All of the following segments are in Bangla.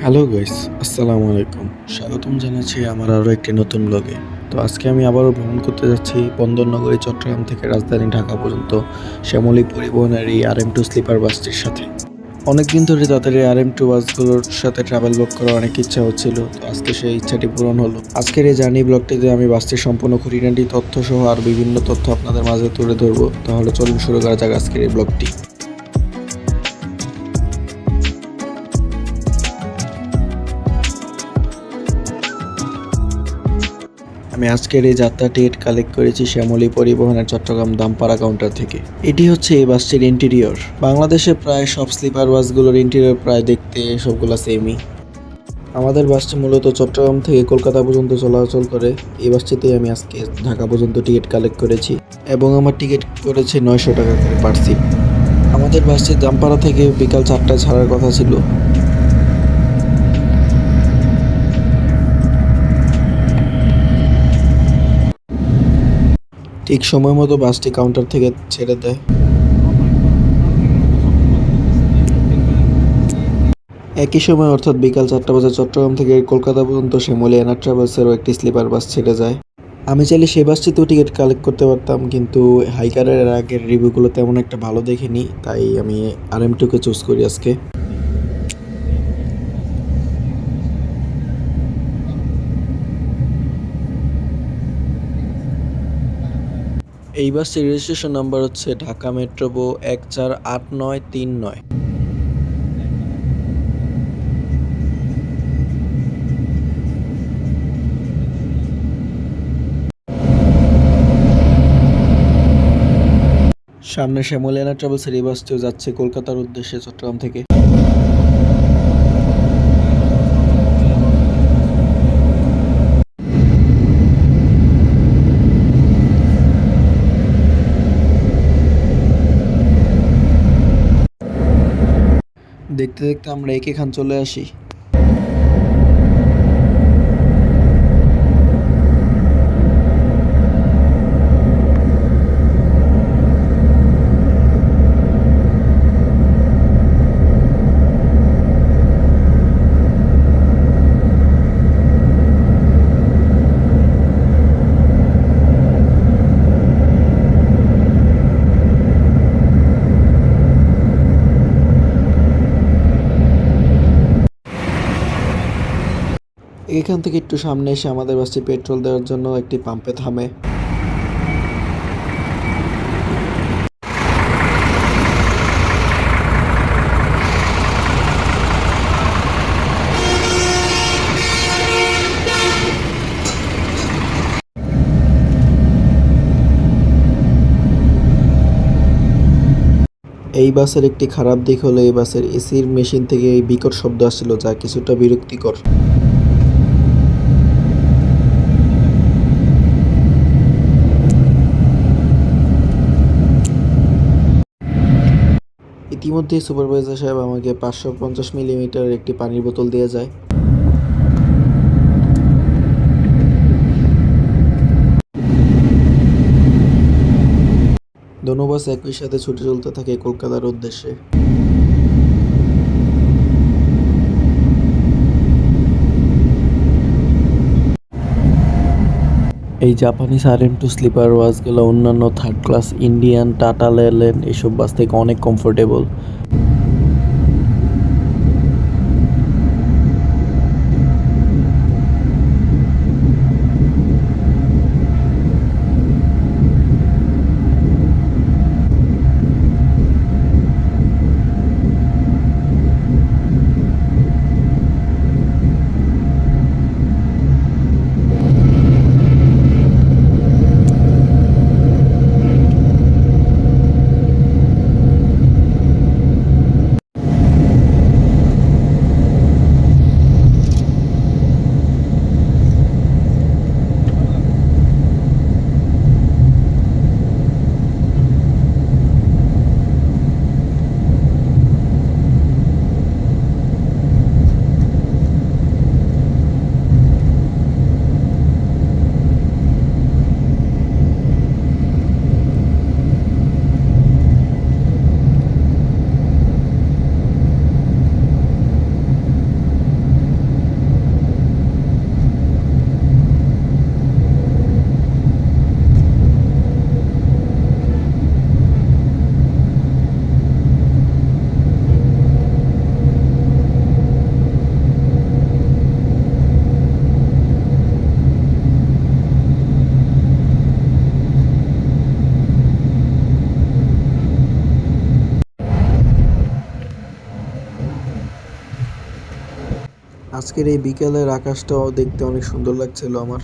হ্যালো গাইস, আসসালামু আলাইকুম। স্বাগতম জানাচ্ছি আমার আরও একটি নতুন ব্লগে। তো আজকে আমি আবারও ভ্রমণ করতে যাচ্ছি বন্দরনগরী চট্টগ্রাম থেকে রাজধানী ঢাকা পর্যন্ত শ্যামলী পরিবহনের এই RM2 স্লিপার বাসটির সাথে। অনেকদিন ধরে তাদের এই RM2 বাসগুলোর সাথে ট্রাভেল ব্লগ করার অনেক ইচ্ছা হচ্ছিল, তো আজকে সেই ইচ্ছাটি পূরণ হলো। আজকের এই জার্নি ব্লগটিতে আমি বাসটির সম্পূর্ণ খুঁটিনাটি তথ্য সহ আর বিভিন্ন তথ্য আপনাদের মাঝে তুলে ধরবো। তাহলে চলুন শুরু করা যাক আজকের এই ব্লগটি। আমি আজকের এই যাত্রা টিকিট কালেক্ট করেছি শ্যামলী পরিবহনের চট্টগ্রাম দামপাড়া কাউন্টার থেকে। এটি হচ্ছে এই বাসটির ইন্টেরিয়র। বাংলাদেশে প্রায় সব স্লিপার বাসগুলোর ইন্টেরিয়র প্রায় দেখতে সবগুলা সেমই। আমাদের বাসটি মূলত চট্টগ্রাম থেকে কলকাতা পর্যন্ত চলাচল করে। এই বাসটিতেই আমি আজকে ঢাকা পর্যন্ত টিকিট কালেক্ট করেছি এবং আমার টিকিট করেছে 900 টাকা করে পার সিট। আমাদের বাসটি দামপাড়া থেকে বিকাল 4টায় ছাড়ার কথা ছিল। ঠিক সময় মতো বাসটি কাউন্টার থেকে ছেড়ে দেয়। একই সময় অর্থাৎ বিকাল 4টা বাজে চট্টগ্রাম থেকে কলকাতা পর্যন্ত শ্যামলী এনার ট্রাভেলসেরও একটি স্লিপার বাস ছেড়ে যায়। আমি চাইলে সেই বাসটিতেও টিকিট কালেক্ট করতে পারতাম, কিন্তু হাইকারের আগের রিভিউগুলো তেমন একটা ভালো দেখিনি, তাই আমি RM2কে চুজ করি আজকে। এই বাসটির রেজিস্ট্রেশন নাম্বার হচ্ছে ঢাকা মেট্রোবো 148939। সামনে শ্যামলী এনার ট্রাভেলসের এই বাসটিও যাচ্ছে কলকাতার উদ্দেশ্যে চট্টগ্রাম থেকে। দেখতে দেখতে আমরা একে খান চলে আসি। এখান থেকে একটু সামনে এসে আমাদের বাসটি পেট্রোল দেওয়ার জন্য একটি পাম্পে থামে। এই বাসের একটি খারাপ দিক হলো এই বাসের এসির মেশিন থেকে এই বিকট শব্দ আসছিল, যা কিছুটা বিরক্তিকর। ইতিমধ্যেই সুপারভাইজার সাহেব আমাকে 550 মিলিমিটার একটি পানির বোতল দিয়ে যায়। দোনো বাস একই সাথে ছুটে চলতে থাকে কলকাতার উদ্দেশ্যে। এই জাপানিজ RM2 স্লিপার বাসগুলো অন্যান্য third class Indian, Tata Leyland এইসব বাস থেকে অনেক কমফোর্টেবল। আজকের এই বিকেলের আকাশটাও দেখতে অনেক সুন্দর লাগছিল আমার।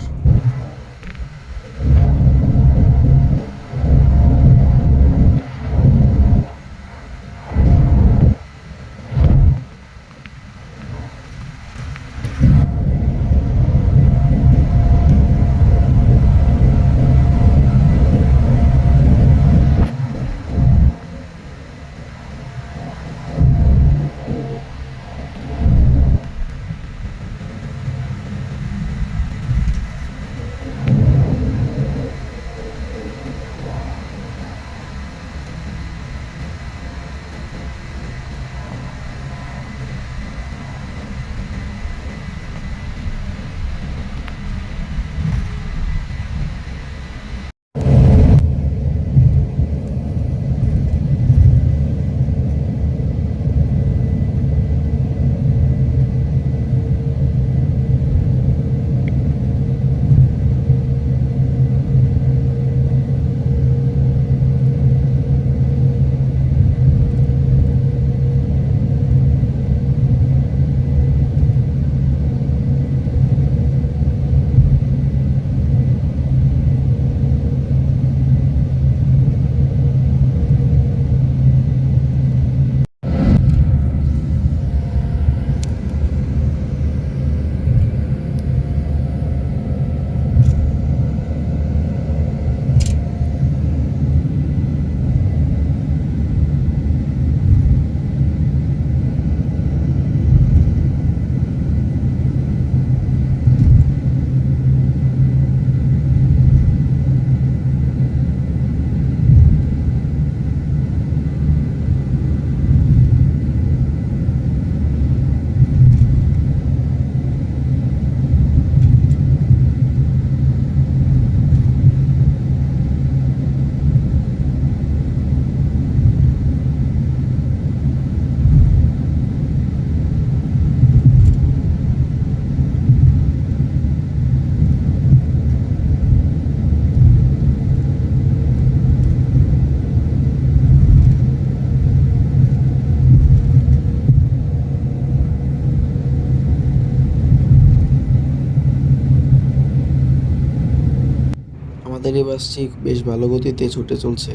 আমাদের এই বাসটি বেশ ভালো গতিতে ছুটে চলছে।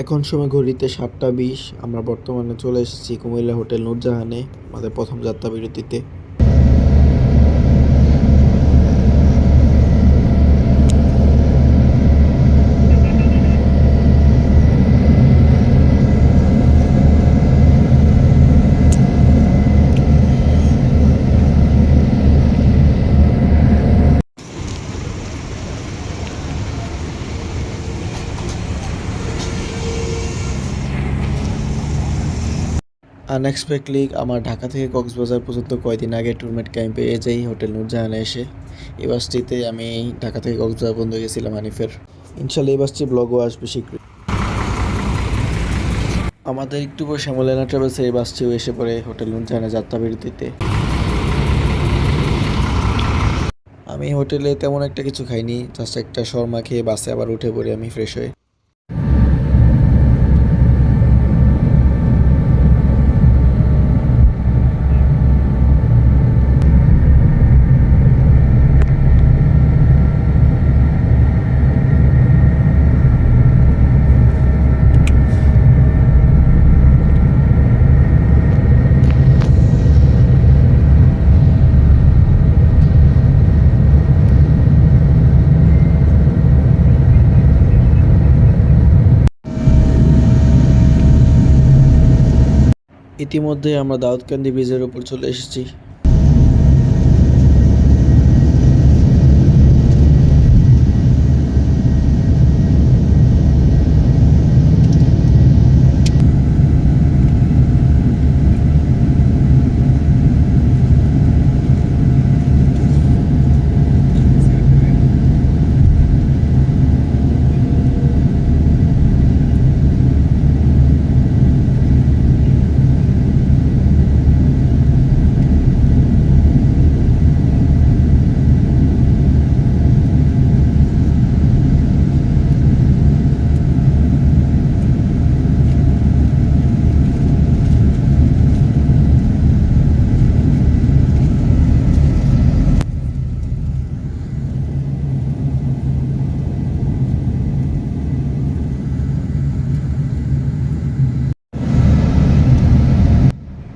এখন সময় ঘড়িতে ৭টা ২০। আমরা বর্তমানে চলে এসেছি কুমিল্লা হোটেল নূরজাহানে আমাদের প্রথম যাত্রা বিরতিতে। আনএক্সপেক্টলি আমার ঢাকা থেকে কক্সবাজার পর্যন্ত কয়দিন আগে ট্যুরমেট ক্যাম্পে যাই হোটেল নূরজাহানে এসে। এই বাসটিতে আমি ঢাকা থেকে কক্সবাজার পর্যন্ত গেছিলাম হানিফের। ইনশাল্লাহ এই বাসটির ব্লগও আসবে শীঘ্রই। আমাদের একটু পর শ্যামলেনা ট্রাভেলসের এই বাসটিও এসে পড়ে হোটেল নূরজাহানে যাত্রা বিরতিতে। আমি হোটেলে তেমন একটা কিছু খাইনি, জাস্ট একটা শর্মা খেয়ে বাসে আবার উঠে পড়ি আমি ফ্রেশ হয়ে। ইতিমধ্যে আমরা দাউদকান্দি ব্রিজের উপর চলে এসেছি।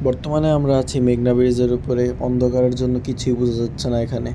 বর্তমানে আমরা আছি মেঘনা ব্রিজের উপরে। অন্ধকারের জন্য কিছুই বোঝা যাচ্ছে না এখানে।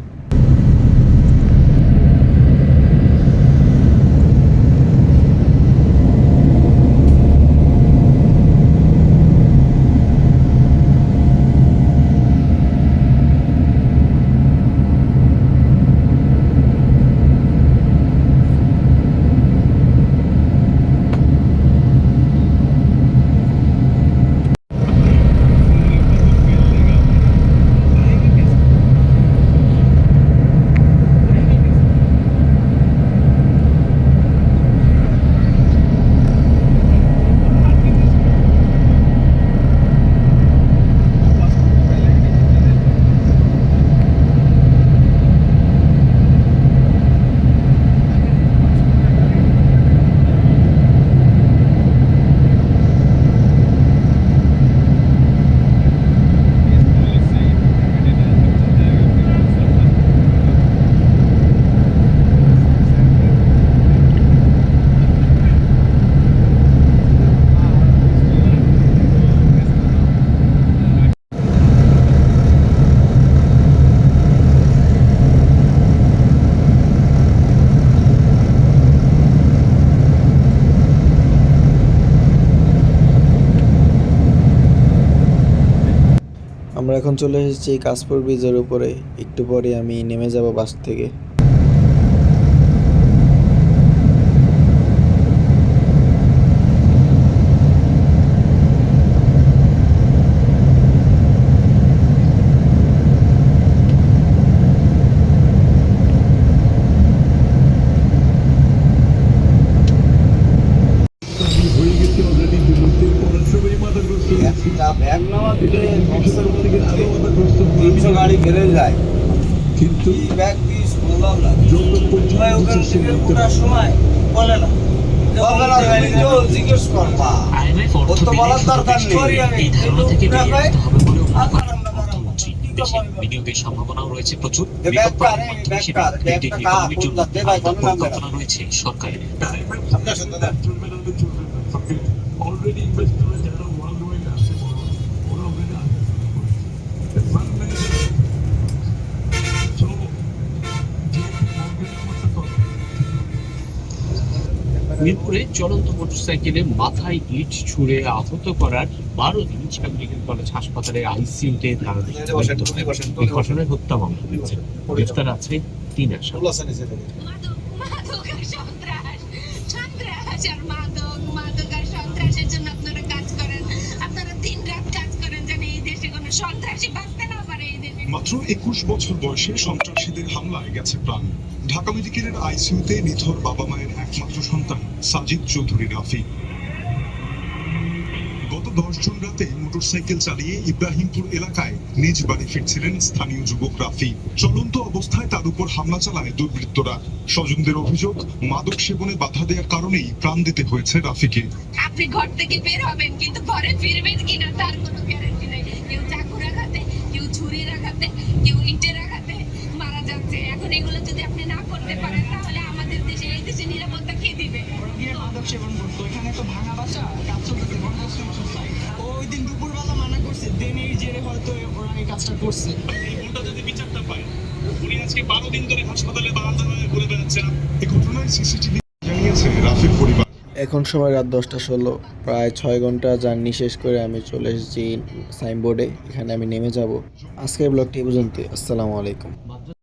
আমরা এখন চলে এসেছি কাশপুর ব্রিজের উপরে। একটু পরে আমি নেমে যাব বাস থেকে। গাড়ি বেড়ে যায় কিন্তু ব্যাগ পিস বললাম না ওখান থেকে পুরো সময় বলে না জিজ্ঞেস করবা ও তো বলার দরকার নেই। বিনিয়োগের সম্ভাবনাও রয়েছে প্রচুর। পরিকল্পনা রয়েছে সরকারের। অলরেডি ইনভেস্টমেন্ট যারা ওয়ার্ল্ড ওয়াইড আছে ওরা অলরেডি মিরপুরে চলন্ত মোটরসাইকেলে মাথায় ইট ছুঁড়ে আহত করার 12 দিন ঢাকা মেডিকেল কলেজ হাসপাতালে আইসিইউতে এই ঘটনায় হত্যা মামলা হয়েছে। গ্রেফতার আছে 3 আসামি। মাদক আর সন্ত্রাসের জন্য আপনারা কাজ করেন, আপনারা দিন রাত কাজ যাতে কোনো সন্ত্রাসী বাঁচতে না পারে এই দেশে। মাত্র 21 বছর বয়সে সন্ত্রাসীদের হামলায় গেছে প্রাণ। ঢাকা মেডিকেলের আইসিইউতে নিথর বাবা মায়ের একমাত্র সন্তান সাজিদ চৌধুরী রাফি। গত 10 জুন রাতে মোটরসাইকেল চালিয়ে ইব্রাহিমপুর এলাকায় নিজ বাড়ি ফিরছিলেন স্থানীয় যুবক রাফি। চলন্ত অবস্থায় তার উপর হামলা চালায় দুর্বৃত্তরা। স্বজনদের অভিযোগ, মাদক সেবনে বাধা দেওয়ার কারণেই প্রাণ দিতে হয়েছে রাফিকে। আপনি ঘর থেকে বের হবেন কিন্তু ঘরে ফিরবেন কিনা তার কোনো গ্যারান্টি নেই। কেউ চাকুর আঘাতে, কেউ ছুরির আঘাতে, কেউ ইটের আঘাতে মারা যাচ্ছে। এখন এগুলো যদি আপনি না করতে পারেন তাহলে আমাদের দেশে এই দেশে নিরাপত্তা কে দিবে? গিয়ে মাদক সেবন করতো, এখানে তো ভাঙা বাসা কাজ চলতেছে, কনস্ট্রাকশন সাইট। ওই দিন দুপুরবেলা মানা করছে, দেন এই জেরে হয়তো ওরা এই কাজটা করছে। উল্টা যদি বিচারটা পায়, উনি আজকে 12 দিন ধরে হাসপাতালে বারান্দা হয়ে ঘুরে বেড়াচ্ছেন। এই ঘটনায় সিসিটিভি জানিয়েছে রাফির পরিবার। এখন সময় রাত 10:16। প্রায় 6 ঘন্টা জার্নি শেষ করে আমি চলে এসেছি সাইনবোর্ডে। এখানে আমি নেমে যাব। আজকের ব্লগটি এই পর্যন্ত। আসসালামু আলাইকুম। মাত্র